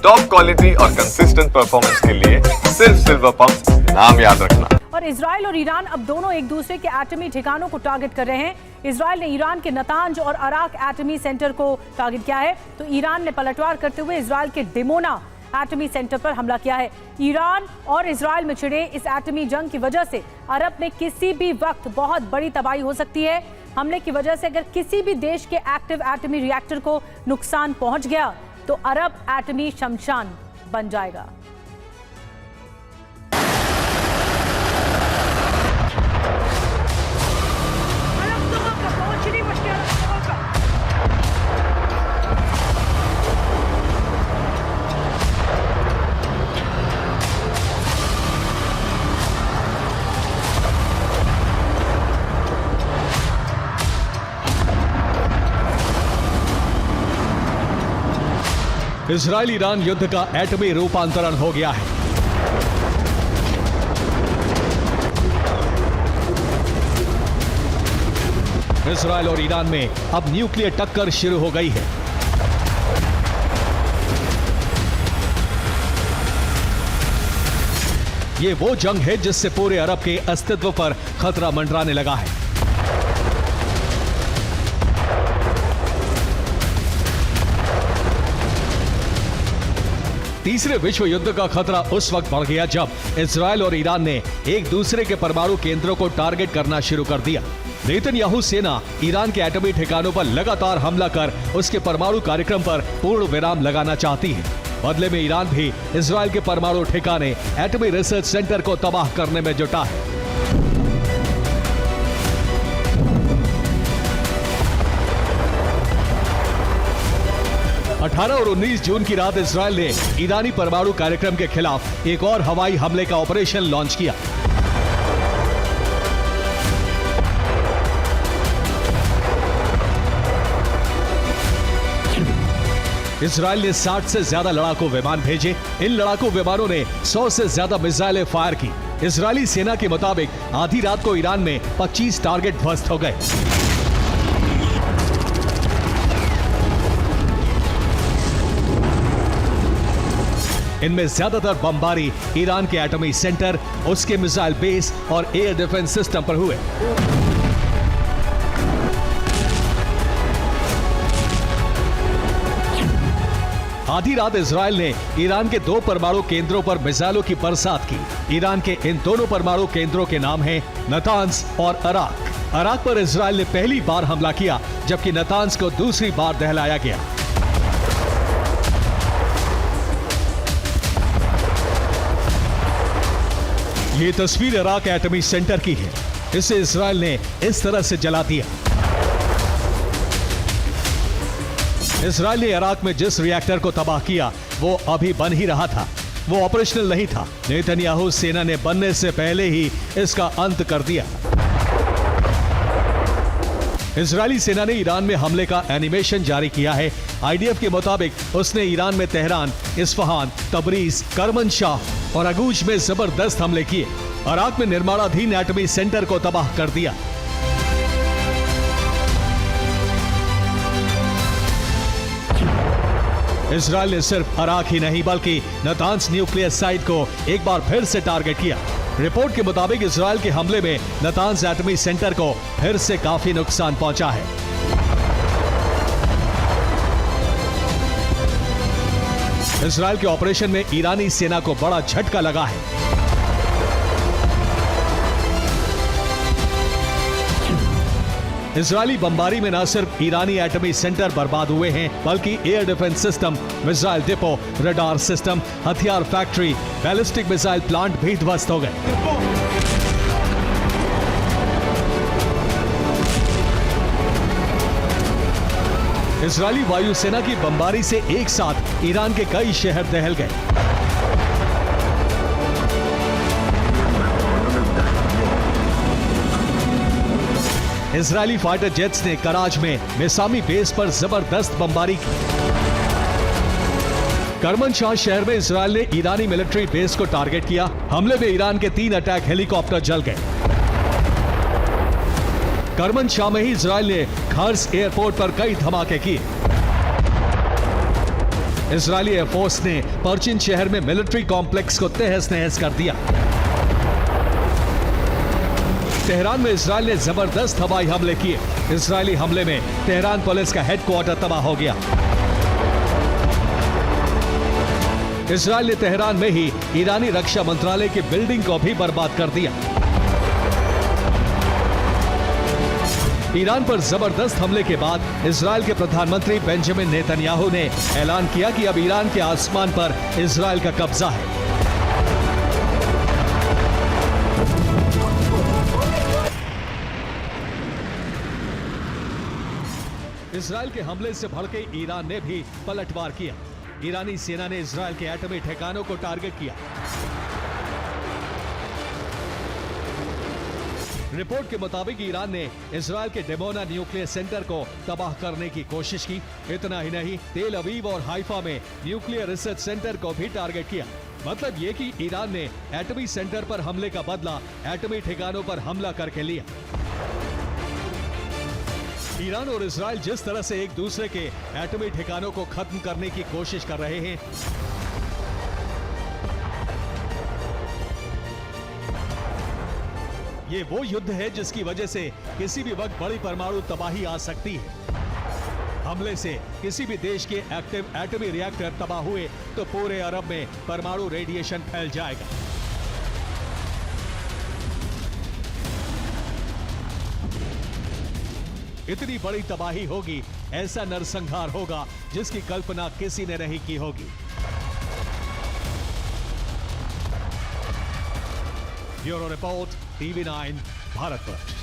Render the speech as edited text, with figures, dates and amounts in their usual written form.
Top quality और consistent performance के लिए सिर्फ सिल्वर पंप नाम याद रखना। और इजराइल और ईरान अब दोनों एक दूसरे के एटमी ठिकानों को टारगेट कर रहे हैं। इजराइल ने ईरान के नतांज और अराक एटमी सेंटर को टारगेट किया है, तो ईरान ने पलटवार करते हुए इजराइल के डिमोना एटमी सेंटर पर हमला किया है। ईरान और इजराइल में छिड़े इस एटमी जंग की वजह से अरब में किसी भी वक्त बहुत बड़ी तबाही हो सकती है। हमले की वजह से अगर किसी भी देश के एक्टिव एटमी रिएक्टर को नुकसान पहुंच गया तो अरब एटमी शमशान बन जाएगा। इजराइल ईरान युद्ध का एटमी रूपांतरण हो गया है। इजराइल और ईरान में अब न्यूक्लियर टक्कर शुरू हो गई है। ये वो जंग है जिससे पूरे अरब के अस्तित्व पर खतरा मंडराने लगा है। तीसरे विश्व युद्ध का खतरा उस वक्त बढ़ गया जब इजराइल और ईरान ने एक दूसरे के परमाणु केंद्रों को टारगेट करना शुरू कर दिया। नेतन्याहू सेना ईरान के एटमी ठिकानों पर लगातार हमला कर उसके परमाणु कार्यक्रम पर पूर्ण विराम लगाना चाहती है। बदले में ईरान भी इजराइल के परमाणु ठिकाने एटमी रिसर्च सेंटर को तबाह करने में जुटा है। 18 और 19 जून की रात इजराइल ने ईरानी परमाणु कार्यक्रम के खिलाफ एक और हवाई हमले का ऑपरेशन लॉन्च किया। इजराइल ने 60 से ज्यादा लड़ाकू विमान भेजे। इन लड़ाकू विमानों ने 100 से ज्यादा मिसाइलें फायर की। इजरायली सेना के मुताबिक आधी रात को ईरान में 25 टारगेट ध्वस्त हो गए। इनमें ज्यादातर बमबारी ईरान के एटमी सेंटर, उसके मिसाइल बेस और एयर डिफेंस सिस्टम पर हुए। आधी रात इजराइल ने ईरान के 2 परमाणु केंद्रों पर मिसाइलों की बरसात की। ईरान के इन दोनों परमाणु केंद्रों के नाम हैं नतांज और अराक। अराक पर इजराइल ने पहली बार हमला किया, जबकि नतांज को दूसरी बार दहलाया गया। ये तस्वीर अराक एटमी सेंटर की है। इसे इजराइल ने इस तरह से जला दिया। इजराइल ने इराक में जिस रिएक्टर को तबाह किया वो अभी बन ही रहा था, वो ऑपरेशनल नहीं था। नेतन्याहू सेना ने बनने से पहले ही इसका अंत कर दिया। इजरायली सेना ने ईरान में हमले का एनिमेशन जारी किया है। आईडीएफ के मुताबिक उसने ईरान में तेहरान, इस्फहान, तबरीज, करमनशाह और अगूज में जबरदस्त हमले किए। इराक में निर्माणाधीन एटमी सेंटर को तबाह कर दिया। इजराइल ने सिर्फ अराक ही नहीं बल्कि नतांज न्यूक्लियर साइट को एक बार फिर से टारगेट किया। रिपोर्ट के मुताबिक इजराइल के हमले में नतांज एटमी सेंटर को फिर से काफी नुकसान पहुंचा है। इजराइल के ऑपरेशन में ईरानी सेना को बड़ा झटका लगा है। इजरायली बमबारी में न सिर्फ ईरानी एटमी सेंटर बर्बाद हुए हैं, बल्कि air defence system, missile depot, radar system, हथियार फैक्ट्री, बैलिस्टिक मिसाइल प्लांट भी ध्वस्त हो गए। इजरायली वायुसेना की बमबारी से एक साथ ईरान के कई शहर दहल गए। इजरायली फाइटर जेट्स ने कराच में मिसामी बेस पर जबरदस्त बमबारी की। करमनशाह शहर में इजरायल ने ईरानी मिलिट्री बेस को टारगेट किया। हमले में ईरान के 3 अटैक हेलीकॉप्टर जल गए। करमनशाह में ही इजरायल ने खार्स एयरपोर्ट पर कई धमाके किए। इजरायली एयरफोर्स ने पर्चिन शहर में मिलिट्री कॉम्प्लेक्स को तहस नहस कर दिया। तेहरान में इजरायल ने जबरदस्त हवाई हमले किए। इजरायली हमले में तेहरान पुलिस का हेडक्वार्टर तबाह हो गया। इजरायल ने तेहरान में ही ईरानी रक्षा मंत्रालय की बिल्डिंग को भी बर्बाद कर दिया। ईरान पर जबरदस्त हमले के बाद इजरायल के प्रधानमंत्री बेंजामिन नेतन्याहू ने ऐलान किया कि अब ईरान के आसमान पर इजरायल का कब्जा है। इजरायल के हमले से भड़के ईरान ने भी पलटवार किया। ईरानी सेना ने इजरायल के एटमी ठिकानों को टारगेट किया। रिपोर्ट के मुताबिक ईरान ने इजरायल के डेमोना न्यूक्लियर सेंटर को तबाह करने की कोशिश की। इतना ही नहीं, तेल अवीव और हाइफा में न्यूक्लियर रिसर्च सेंटर को भी टारगेट किया। मतलब ये कि ईरान ने एटमी सेंटर पर हमले का बदला एटमी ठिकानों पर हमला करके लिया। ईरान और इजरायल जिस तरह से एक दूसरे के एटमी ठिकानों को खत्म करने की कोशिश कर रहे हैं, ये वो युद्ध है जिसकी वजह से किसी भी वक्त बड़ी परमाणु तबाही आ सकती है। हमले से किसी भी देश के एक्टिव एटमी रिएक्टर तबाह हुए तो पूरे अरब में परमाणु रेडिएशन फैल जाएगा। इतनी बड़ी तबाही होगी, ऐसा नरसंहार होगा जिसकी कल्पना किसी ने नहीं की होगी। Bureau report, TV9, Bharatvarsh.